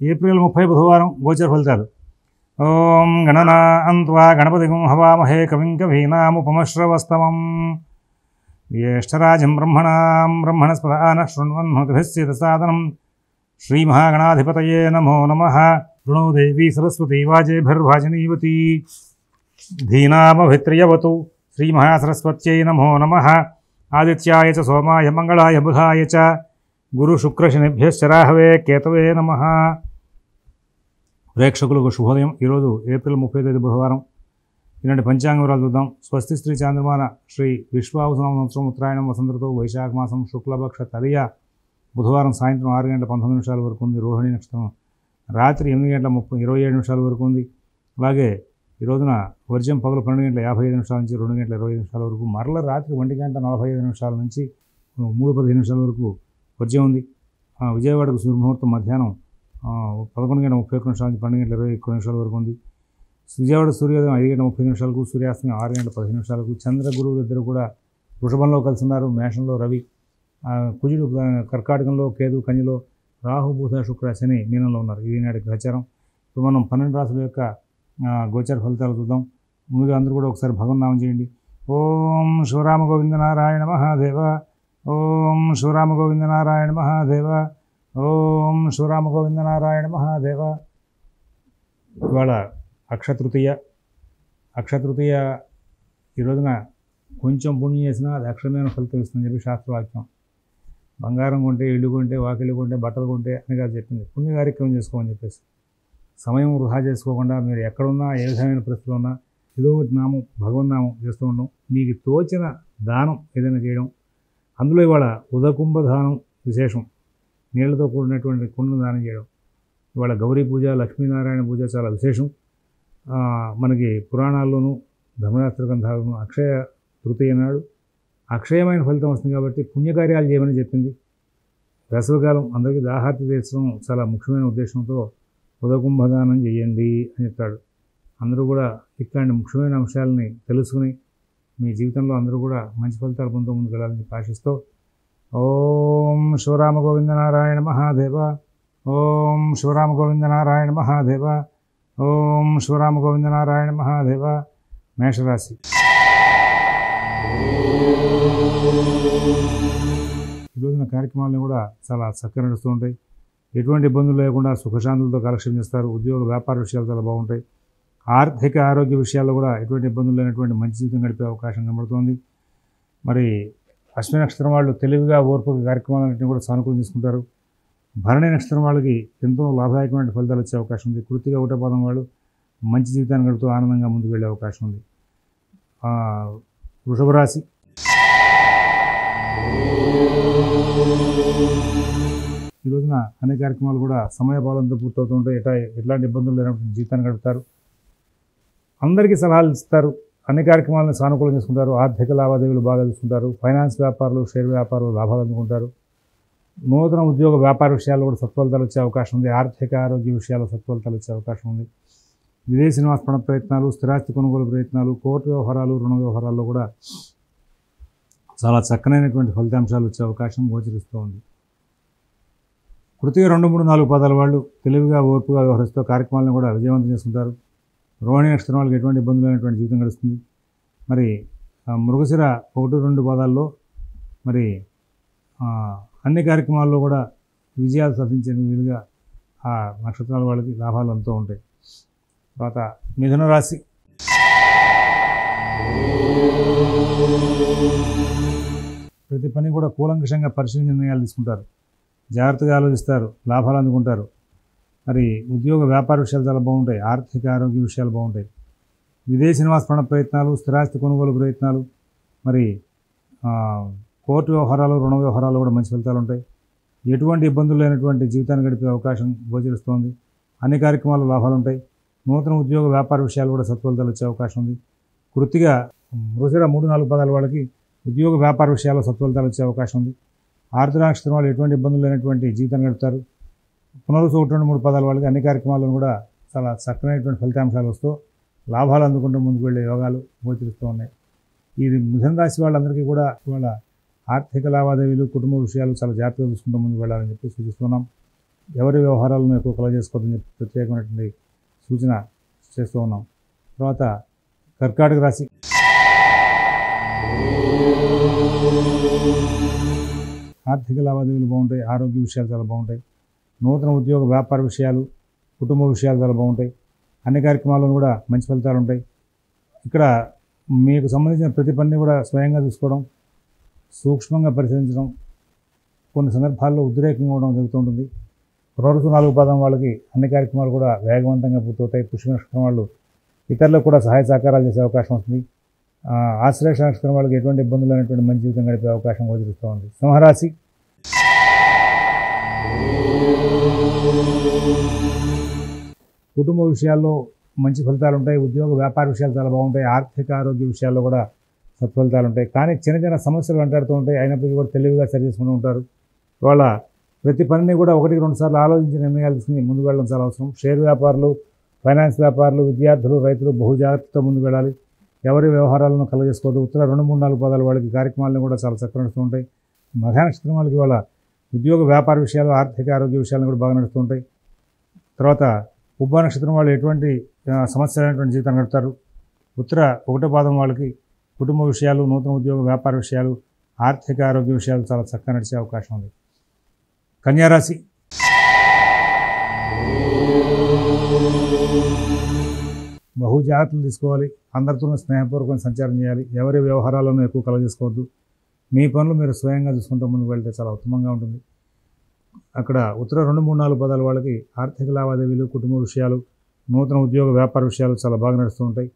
April 30 బుధవారం గోచర ఫలితాలు. ఓం గణనాన్త్వా గణపతిగం హవామహే కవిం కవీనాముపమశ్రవస్తమం జ్యేష్ఠరాజం బ్రహ్మణస్పదాన శృణ్వన్మోతిభిస్సితసాదనం శ్రీమహాగణాధిపతయే నమో నమః. ృణో దేవీ సరస్వతీ వాజేభిర్వాజనీవతి ధీనామభిత్రియవతు శ్రీమహాసరస్వత్యై నమో నమః. ఆదిత్యాయ చ సోమాయ మంగళాయ బుధాయ చ గురుశుక్రశనిభ్యశ్చరాహవే కేతవే నమః. ప్రేక్షకులకు శుభోదయం. ఈరోజు ఏప్రిల్ 30 బుధవారం. ఇలాంటి పంచాంగ వివరాలు చూద్దాం. స్వస్తి శ్రీ చాంద్రమాన శ్రీ విశ్వావసునామ సంవత్సరం ఉత్తరాయణం వసంతతో వైశాఖ మాసం శుక్లపక్ష తదియ బుధవారం సాయంత్రం 6 గంటల 19 నిమిషాల వరకు ఉంది. రోహిణి నక్షత్రం రాత్రి 8 గంటల 27 నిమిషాల వరకు ఉంది. అలాగే ఈ రోజున వర్జం పగలు 12 గంటల 55 నిమిషాల నుంచి 2 గంటల 25 నిమిషాల వరకు, మరల రాత్రి 1 గంట 45 నిమిషాల నుంచి 3:15 నిమిషాల వరకు వర్జం ఉంది. విజయవాడకు సూర్యముహూర్తం మధ్యాహ్నం 11 గంటల 31 నిమిషాల నుంచి 12 గంటల 21 నిమిషాల వరకు ఉంది. విజయవాడ సూర్యోదయం 5 గంటల 30 నిమిషాలకు, సూర్యాస్తమయం 6 గంటల 15 నిమిషాలకు. చంద్ర గురువులు ఇద్దరు కూడా వృషభంలో కలిసి ఉన్నారు. మేషంలో రవి, కుజుడు కర్కాటకంలో, కేతు కన్యలో, రాహు బుధ శుక్ర శని మీనంలో ఉన్నారు. ఇది నాటి గ్రహచారం. ఇప్పుడు మనం 12 రాశుల యొక్క గోచర ఫలితాలు చూద్దాం. ముందుగా అందరూ కూడా ఒకసారి భగవన్నామం చేయండి. ఓం శివరామ గోవింద నారాయణ మహాదేవ. ఓం శివరామ గోవింద నారాయణ మహాదేవ. ఓం శివరామ గోవింద నారాయణ మహాదేవ. ఇవాళ అక్షతృతీయ. అక్షతృతీయ ఈ రోజున కొంచెం పుణ్యం చేసినా అది అక్షరమైన ఫలితం ఇస్తుందని చెప్పి శాస్త్రవాక్యం. బంగారం కొంటే, ఇల్లు కొంటే, వాకిళ్ళు కొంటే, బట్టలు కొంటే అని కాదు చెప్పింది. పుణ్య కార్యక్రమం చేసుకోమని చెప్పేసి సమయం వృధా చేసుకోకుండా మీరు ఎక్కడున్నా, ఏ విధమైన పరిస్థితులు ఉన్నా ఏదో ఒకటి నామం, భగవన్నామం చేస్తూ ఉండడం, మీకు తోచిన దానం ఏదైనా చేయడం. అందులో ఇవాళ ఉదకుంభ దానం విశేషం. నీళ్లతో కూడినటువంటి కుండను దానం చేయడం. ఇవాళ గౌరీ పూజ, లక్ష్మీనారాయణ పూజ చాలా విశేషం. మనకి పురాణాల్లోనూ ధర్మశాస్త్ర గ్రంథాలను అక్షయ తృతీయ నాడు అక్షయమైన ఫలితం వస్తుంది కాబట్టి పుణ్యకార్యాలు చేయమని చెప్పింది. వేసవికాలం అందరికీ దాహార్తి తీర్చడం చాలా ముఖ్యమైన ఉద్దేశంతో ఉదకుంభదానం చేయండి అని చెప్తాడు. అందరూ కూడా ఇట్లాంటి ముఖ్యమైన అంశాలని తెలుసుకుని మీ జీవితంలో అందరూ కూడా మంచి ఫలితాలు పొందుతూ ముందుకు వెళ్ళాలని ఆశిస్తూ ఓం శివరామ గోవింద నారాయణ మహాదేవ. ఓం శివరామ గోవింద నారాయణ మహాదేవ. ఓం శివరామ గోవింద నారాయణ మహాదేవ. మేషరాశి. ఈ రోజున కార్యక్రమాలను కూడా చాలా చక్కగా నడుస్తూ ఉంటాయి. ఎటువంటి ఇబ్బందులు లేకుండా సుఖశాంతులతో కాలక్షేపం చేస్తారు. ఉద్యోగ వ్యాపార విషయాలు చాలా బాగుంటాయి. ఆర్థిక ఆరోగ్య విషయాల్లో కూడా ఎటువంటి ఇబ్బందులు లేనటువంటి మంచి జీవితం గడిపే అవకాశం కనబడుతుంది. మరి అశ్విని నక్షత్రం వాళ్ళు తెలివిగా ఓర్పుగా కార్యక్రమాలన్నింటినీ కూడా సానుకూలం తీసుకుంటారు. భరణి నక్షత్రం వాళ్ళకి ఎంతో లాభదాయకమైన ఫలితాలు వచ్చే అవకాశం ఉంది. కృతిగా ఒకటో పాదం వాళ్ళు మంచి జీవితాన్ని గడుపుతూ ఆనందంగా ముందుకు వెళ్ళే అవకాశం ఉంది. వృషభ రాశి. ఈ రోజున అన్ని కార్యక్రమాలు కూడా సమయపాలనతో పూర్తవుతూ ఉంటాయి. ఎట్లాంటి ఇబ్బందులు లేనటువంటి జీవితాన్ని గడుపుతారు. అందరికీ సలహాలు ఇస్తారు. అన్ని కార్యక్రమాలను సానుకూలం చేసుకుంటారు. ఆర్థిక లావాదేవీలు బాగా తీసుకుంటారు. ఫైనాన్స్ వ్యాపారులు, షేర్ వ్యాపారులు లాభాలు అందుకుంటారు. నూతన ఉద్యోగ వ్యాపార విషయాల్లో కూడా సత్ఫలితాలు వచ్చే అవకాశం ఉంది. ఆర్థిక ఆరోగ్య విషయాల్లో సత్ఫలితాలు వచ్చే అవకాశం ఉంది. విదేశీ నివాస ప్రయత్నాలు, స్థిరాస్తి కొనుగోలు ప్రయత్నాలు, కోర్టు వ్యవహారాలు, రుణ వ్యవహారాల్లో కూడా చాలా చక్కనైనటువంటి ఫలితాంశాలు వచ్చే అవకాశం గోచరిస్తూ ఉంది. కృతిగా 2, 3, 4 పాదాల వాళ్ళు తెలివిగా ఓర్పుగా వ్యవహరిస్తూ కార్యక్రమాలను కూడా విజయవంతం చేసుకుంటారు. రోహిణి నక్షత్రం వాళ్ళకి ఎటువంటి ఇబ్బందులు లేనటువంటి జీవితం గడుస్తుంది. మరి మృగశిర 1, 2 పాదాల్లో మరి అన్ని కార్యక్రమాల్లో కూడా విజయాలు సాధించే వీలుగా ఆ నక్షత్రాల వాళ్ళకి లాభాలు అంతూ ఉంటాయి. తర్వాత మిథున రాశి. ప్రతి పని కూడా కూలంకషంగా పరిశీలించి నిర్ణయాలు తీసుకుంటారు. జాగ్రత్తగా ఆలోచిస్తారు. లాభాలు అందుకుంటారు. మరి ఉద్యోగ వ్యాపార విషయాలు చాలా బాగుంటాయి. ఆర్థిక ఆరోగ్య విషయాలు బాగుంటాయి. విదేశీ నివాస ప్రయత్నాలు, స్థిరాస్తి కొనుగోలు ప్రయత్నాలు, మరి కోర్టు వ్యవహారాలు, రుణ వ్యవహారాలు కూడా మంచి ఫలితాలు ఉంటాయి. ఎటువంటి ఇబ్బందులు లేనటువంటి జీవితాన్ని గడిపే అవకాశం గోచరిస్తోంది. అన్ని కార్యక్రమాలు లాభాలు ఉంటాయి. నూతన ఉద్యోగ వ్యాపార విషయాలు కూడా సత్ఫలితాలు వచ్చే అవకాశం ఉంది. కృతిగా మృగశిర 3, 4 పాదాల వాళ్ళకి ఉద్యోగ వ్యాపార విషయాల్లో సత్ఫలితాలు వచ్చే అవకాశం ఉంది. ఆర్థిక నక్షత్రం వాళ్ళు ఎటువంటి ఇబ్బందులు లేనటువంటి జీవితాన్ని గడుపుతారు. పునరుసు 1, 2, 3 పాదాల వాళ్ళకి అన్ని కార్యక్రమాలను కూడా చాలా చక్కనైనటువంటి ఫలితాంశాలు వస్తూ లాభాలు అందుకుంటూ ముందుకు వెళ్ళే యోగాలు గోచరిస్తూ ఉన్నాయి. ఇది మిథున రాశి వాళ్ళందరికీ కూడా ఇవాళ ఆర్థిక లావాదేవీలు, కుటుంబ విషయాలు చాలా జాగ్రత్తగా చూసుకుంటూ ముందుకు వెళ్ళాలని చెప్పి సూచిస్తున్నాం. ఎవరి వ్యవహారాలను ఎక్కువ కలగజేసుకోవద్దని చెప్పి ప్రత్యేకమైనటువంటి సూచన చేస్తూ ఉన్నాం. తర్వాత కర్కాటక రాశి. ఆర్థిక లావాదేవీలు బాగుంటాయి, ఆరోగ్య విషయాలు చాలా బాగుంటాయి, నూతన ఉద్యోగ వ్యాపార విషయాలు, కుటుంబ విషయాలు చాలా బాగుంటాయి, అన్ని కార్యక్రమాలను కూడా మంచి ఫలితాలు ఉంటాయి. ఇక్కడ మీకు సంబంధించిన ప్రతి పనిని కూడా స్వయంగా చూసుకోవడం, సూక్ష్మంగా పరిశీలించడం, కొన్ని సందర్భాల్లో ఉద్రేకంగా ఉండడం జరుగుతూ ఉంటుంది. పునరుసు 4 పాదం వాళ్ళకి అన్ని కార్యక్రమాలు కూడా వేగవంతంగా పూర్తవుతాయి. పుష్య నక్షత్రం వాళ్ళు ఇతరులకు కూడా సహాయ సహకారాలు చేసే అవకాశం వస్తుంది. ఆశ్లేష నక్షత్రం వాళ్ళకి ఎటువంటి ఇబ్బందులు అనేటువంటి మంచి జీవితం గడిపే అవకాశం గోచరిస్తూ ఉంది. సింహరాశి. కుటుంబ విషయాల్లో మంచి ఫలితాలు ఉంటాయి, ఉద్యోగ వ్యాపార విషయాలు చాలా బాగుంటాయి, ఆర్థిక ఆరోగ్య విషయాల్లో కూడా సత్ఫలితాలు ఉంటాయి. కానీ చిన్న చిన్న సమస్యలు వెంటాడుతూ ఉంటాయి, అయినప్పటికీ కూడా తెలివిగా సరి చేసుకుంటూ ఉంటారు. వాళ్ళ ప్రతి పనిని కూడా 1-2 సార్లు ఆలోచించి నిర్ణయాలు తీసుకుని ముందుకు వెళ్ళడం చాలా అవసరం. షేర్ వ్యాపారులు, ఫైనాన్స్ వ్యాపారులు, విద్యార్థులు, రైతులు బహుజాగ్రత్తతో ముందుకు వెళ్ళాలి. ఎవరి వ్యవహారాలను కలగజేసుకోవద్దు. ఉత్తర 2-3-4 పాదాల వాళ్ళకి కార్యక్రమాలను కూడా చాలా చక్కగా నడుస్తూ ఉంటాయి. మఘా నక్షత్రం వాళ్ళకి వాళ్ళ ఉద్యోగ వ్యాపార విషయాలు, ఆర్థిక ఆరోగ్య విషయాలను కూడా బాగా నడుస్తూ ఉంటాయి. తర్వాత ఉబ్బ నక్షత్రం వాళ్ళు ఎటువంటి సమస్యలైనటువంటి జీవితాన్ని గడుపుతారు. ఉత్తర 1 పాదం వాళ్ళకి కుటుంబ విషయాలు, నూతన ఉద్యోగ వ్యాపార విషయాలు, ఆర్థిక ఆరోగ్య విషయాలు చాలా చక్కగా నడిచే అవకాశం ఉంది. కన్యారాశి. బహు జాగ్రత్తలు తీసుకోవాలి. అందరితోనూ స్నేహపూర్వకంగా సంచారం చేయాలి. ఎవరి వ్యవహారాలను ఎక్కువ కలగజేసుకోవద్దు. మీ పనులు మీరు స్వయంగా చూసుకుంటూ ముందుకు వెళ్తే చాలా ఉత్తమంగా ఉంటుంది. అక్కడ ఉత్తర 2-3-4 పదాల వాళ్ళకి ఆర్థిక లావాదేవీలు, కుటుంబ విషయాలు, నూతన ఉద్యోగ వ్యాపార విషయాలు చాలా బాగా నడుస్తూ ఉంటాయి.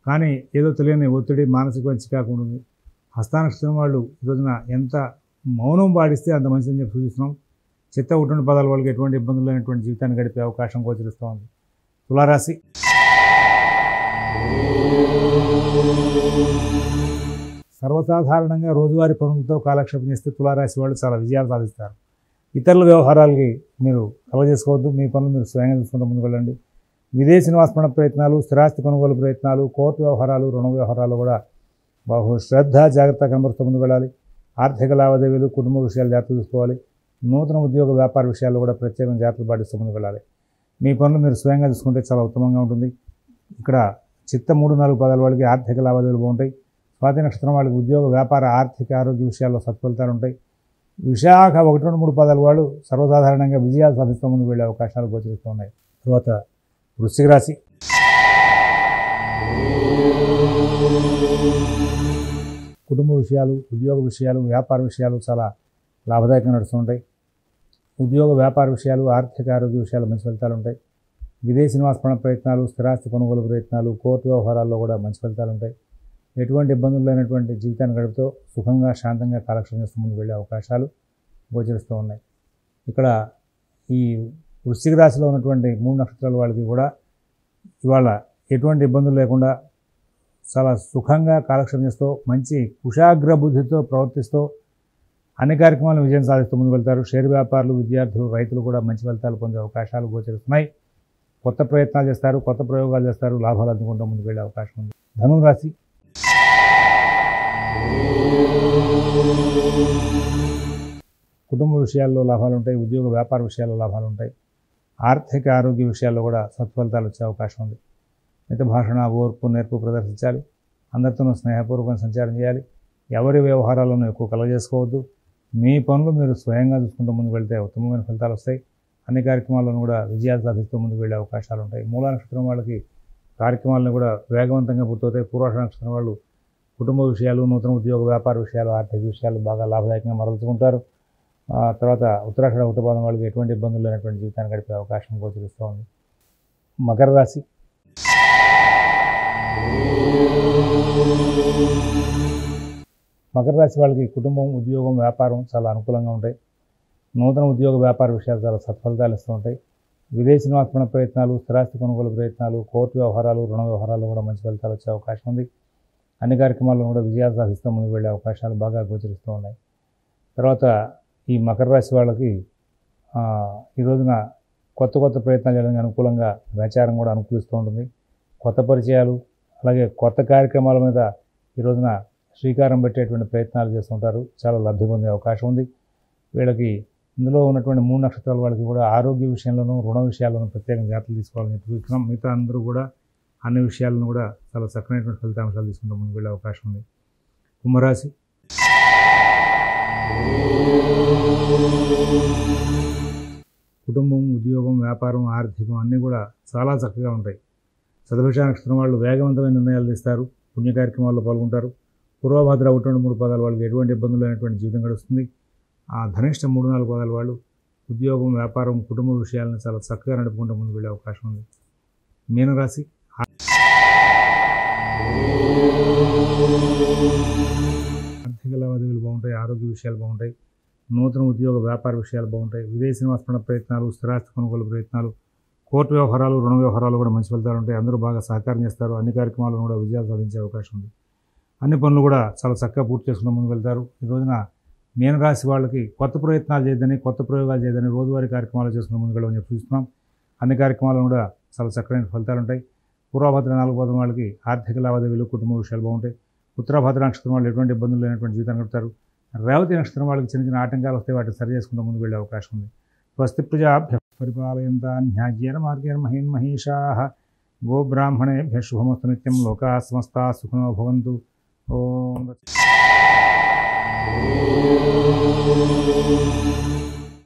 కానీ ఏదో తెలియని ఒత్తిడి, మానసికమైన చికాకు ఉంటుంది. హస్తానక్షత్రం వాళ్ళు ఈరోజున ఎంత మౌనం పాటిస్తే అంత మంచిదని చెప్పి సూచిస్తున్నాం. చిత్త 1-2 పదాల వాళ్ళకి ఎటువంటి ఇబ్బందులు లేనటువంటి జీవితాన్ని గడిపే అవకాశం గోచరిస్తూ ఉంది. తులారాశి. సర్వసాధారణంగా రోజువారీ పనులతో కాలక్షేపం చేస్తే తులారాశి వాళ్ళు చాలా విజయాలు సాధిస్తారు. ఇతరుల వ్యవహారాలకి మీరు కలగజేసుకోవద్దు. మీ పనులు మీరు స్వయంగా చూసుకుంటూ ముందుకు వెళ్ళండి. విదేశీ నివాసపణ ప్రయత్నాలు, స్థిరాస్తి కొనుగోలు ప్రయత్నాలు, కోర్టు వ్యవహారాలు, రుణ వ్యవహారాలు కూడా బహు శ్రద్ధ, జాగ్రత్త కనబరుస్తూ ముందుకు వెళ్ళాలి. ఆర్థిక లావాదేవీలు, కుటుంబ విషయాలు జాగ్రత్త చూసుకోవాలి. నూతన ఉద్యోగ వ్యాపార విషయాల్లో కూడా ప్రత్యేకంగా జాగ్రత్తలు పాటిస్తూ ముందుకు వెళ్ళాలి. మీ పనులు మీరు స్వయంగా చూసుకుంటే చాలా ఉత్తమంగా ఉంటుంది. ఇక్కడ చిత్త 3-4 పదాల వాళ్ళకి ఆర్థిక లావాదేవీలు బాగుంటాయి. స్వాతి నక్షత్రం వాళ్ళకి ఉద్యోగ వ్యాపార ఆర్థిక ఆరోగ్య విషయాల్లో సత్ఫలితాలు ఉంటాయి. విశాఖ 1-2-3 పదాల వాళ్ళు సర్వసాధారణంగా విజయాలు సాధిస్తూ ముందుకు వెళ్ళే అవకాశాలు గోచరిస్తూ ఉన్నాయి. తర్వాత వృశ్చిక రాశి. కుటుంబ విషయాలు, ఉద్యోగ విషయాలు, వ్యాపార విషయాలు చాలా లాభదాయకంగా నడుస్తుంటాయి. ఉద్యోగ వ్యాపార విషయాలు, ఆర్థిక ఆరోగ్య విషయాలు మంచి ఫలితాలు ఉంటాయి. విదేశీ నివాసపణ ప్రయత్నాలు, స్థిరాస్తి కొనుగోలు ప్రయత్నాలు, కోర్టు వ్యవహారాల్లో కూడా మంచి ఫలితాలు ఉంటాయి. ఎటువంటి ఇబ్బందులు లేనటువంటి జీవితాన్ని గడుపుతూ సుఖంగా, శాంతంగా కాలక్షేపం చేస్తూ ముందుకు వెళ్ళే అవకాశాలు గోచరిస్తూ ఉన్నాయి. ఇక్కడ ఈ వృశ్చిక రాశిలో ఉన్నటువంటి 3 నక్షత్రాల వాళ్ళకి కూడా ఇవాళ ఎటువంటి ఇబ్బందులు లేకుండా చాలా సుఖంగా కాలక్షేపం చేస్తూ మంచి కుశాగ్ర బుద్ధితో ప్రవర్తిస్తూ అన్ని కార్యక్రమాలను విజయం సాధిస్తూ ముందుకు వెళ్తారు. షేర్ వ్యాపారులు, విద్యార్థులు, రైతులు కూడా మంచి ఫలితాలు పొందే అవకాశాలు గోచరిస్తున్నాయి. కొత్త ప్రయత్నాలు చేస్తారు, కొత్త ప్రయోగాలు చేస్తారు, లాభాలు అందుకుంటూ ముందుకు వెళ్ళే అవకాశం ఉంది. ధనుసు రాశి. కుటుంబ విషయాల్లో లాభాలు ఉంటాయి, ఉద్యోగ వ్యాపార విషయాల్లో లాభాలు ఉంటాయి. ఆర్థిక ఆరోగ్య విషయాల్లో కూడా సత్ఫలితాలు వచ్చే అవకాశం ఉంది. మిత భాషణ, ఓర్పు, నేర్పు ప్రదర్శించాలి. అందరితోనూ స్నేహపూర్వకంగా సంచారం చేయాలి. ఎవరి వ్యవహారాలను ఎక్కువ కలగజేసుకోవద్దు. మీ పనులు మీరు స్వయంగా చూసుకుంటూ ముందుకు వెళ్తే ఉత్తమమైన ఫలితాలు వస్తాయి. అన్ని కార్యక్రమాలను కూడా విజయాలు సాధిస్తూ ముందుకు వెళ్ళే అవకాశాలు ఉంటాయి. మూలా నక్షత్రం వాళ్ళకి కార్యక్రమాలను కూడా వేగవంతంగా పూర్తవుతాయి. పూర్వాషాఢ నక్షత్రం వాళ్ళు కుటుంబ విషయాలు, నూతన ఉద్యోగ వ్యాపార విషయాలు, ఆర్థిక విషయాలు బాగా లాభదాయకంగా మరలుచుకుంటారు. తర్వాత ఉత్తరాషాఢ 1 పాదం వాళ్ళకి ఎటువంటి ఇబ్బందులు లేనటువంటి జీవితాన్ని గడిపే అవకాశం గోచరిస్తూ ఉంది. మకర రాశి. మకర రాశి వాళ్ళకి కుటుంబం, ఉద్యోగం, వ్యాపారం చాలా అనుకూలంగా ఉంటాయి. నూతన ఉద్యోగ వ్యాపార విషయాలు చాలా సత్ఫలితాలు ఇస్తూ ఉంటాయి. విదేశీ నివాసపణ ప్రయత్నాలు, స్థిరాస్తి కొనుగోలు ప్రయత్నాలు, కోర్టు వ్యవహారాలు, రుణ వ్యవహారాలు కూడా మంచి ఫలితాలు వచ్చే అవకాశం ఉంది. అన్ని కార్యక్రమాల్లో కూడా విజయాలు సాధిస్తూ ముందుకు వెళ్ళే అవకాశాలు బాగా గోచరిస్తూ ఉన్నాయి. తర్వాత ఈ మకర రాశి వాళ్ళకి ఈ రోజున కొత్త కొత్త ప్రయత్నాలు చేయడానికి అనుకూలంగా వ్యాచారం కూడా అనుకూలిస్తూ ఉంటుంది. కొత్త పరిచయాలు, అలాగే కొత్త కార్యక్రమాల మీద ఈ రోజున శ్రీకారం పెట్టేటువంటి ప్రయత్నాలు చేస్తుంటారు. చాలా లబ్ధి పొందే అవకాశం ఉంది. వీళ్ళకి ఇందులో ఉన్నటువంటి 3 నక్షత్రాల వాళ్ళకి కూడా ఆరోగ్య విషయంలోనూ రుణ విషయాల్లోనూ ప్రత్యేకంగా జాగ్రత్తలు తీసుకోవాలని చెప్పి చూస్తున్నాం. మిగతా అందరూ కూడా అన్ని విషయాలను కూడా చాలా చక్కనైనటువంటి ఫలితాంశాలు తీసుకుంటూ ముందుకు వెళ్ళే అవకాశం ఉంది. కుంభరాశి. కుటుంబం, ఉద్యోగం, వ్యాపారం, ఆర్థికం అన్నీ కూడా చాలా చక్కగా ఉంటాయి. శతభిష నక్షత్రం వాళ్ళు వేగవంతమైన నిర్ణయాలు తీస్తారు, పుణ్య కార్యక్రమాల్లో పాల్గొంటారు. పూర్వభద్ర 1-2-3 పదాల వాళ్ళకి ఎటువంటి ఇబ్బందులు లేనటువంటి జీవితం గడుస్తుంది. ఆ ధనిష్ట 3-4 పదాల వాళ్ళు ఉద్యోగం, వ్యాపారం, కుటుంబ విషయాలను చాలా చక్కగా నడుపుకుంటూ ముందుకు వెళ్ళే అవకాశం ఉంది. మీనరాశి. ఆర్థిక లావాదేవీలు బాగుంటాయి, ఆరోగ్య విషయాలు బాగుంటాయి, నూతన ఉద్యోగ వ్యాపార విషయాలు బాగుంటాయి, విదేశీ నివాస ప్రయత్నాలు, స్థిరాస్తి కొనుగోలు ప్రయత్నాలు, కోర్టు వ్యవహారాలు, రుణ వ్యవహారాలు కూడా మంచి ఫలితాలు ఉంటాయి. అందరూ బాగా సహకారం చేస్తారు. అన్ని కార్యక్రమాలను కూడా విజయాలు సాధించే అవకాశం ఉంది. అన్ని పనులు కూడా చాలా చక్కగా పూర్తి చేసుకుంటూ ముందుకు వెళ్తారు. ఈ రోజున మీనరాశి వాళ్ళకి కొత్త ప్రయత్నాలు చేయదని, కొత్త ప్రయోగాలు చేయదని, రోజువారీ కార్యక్రమాలు చేసుకుంటూ ముందుకు వెళ్ళమని చెప్పి చూస్తున్నాం. అన్ని కార్యక్రమాలను కూడా చాలా చక్కని ఫలితాలు ఉంటాయి. పూర్వభద్ర 4 పదం వాళ్ళకి ఆర్థిక లావాదేవీలు, కుటుంబ విషయాలు బాగుంటాయి. ఉత్తరాభద్ర నక్షత్రం వాళ్ళు ఎటువంటి ఇబ్బందులు లేనటువంటి జీవితం గడుపుతారు. రేవతి నక్షత్రం వాళ్ళకి చిన్న చిన్న ఆటంకాలు వస్తే వాటిని సరి చేసుకుంటూ ముందుకు వెళ్ళే అవకాశం ఉంది. స్వస్తి ప్రజాభ్యః పరిపాలయంతాన్ న్యాయ్యేన మార్గేణ మహీన్మహీషాః గోబ్రాహ్మణేభ్యః శుభమస్తు నిత్యం. లోకాః సమస్తాః సుఖినో భవంతు. ఓం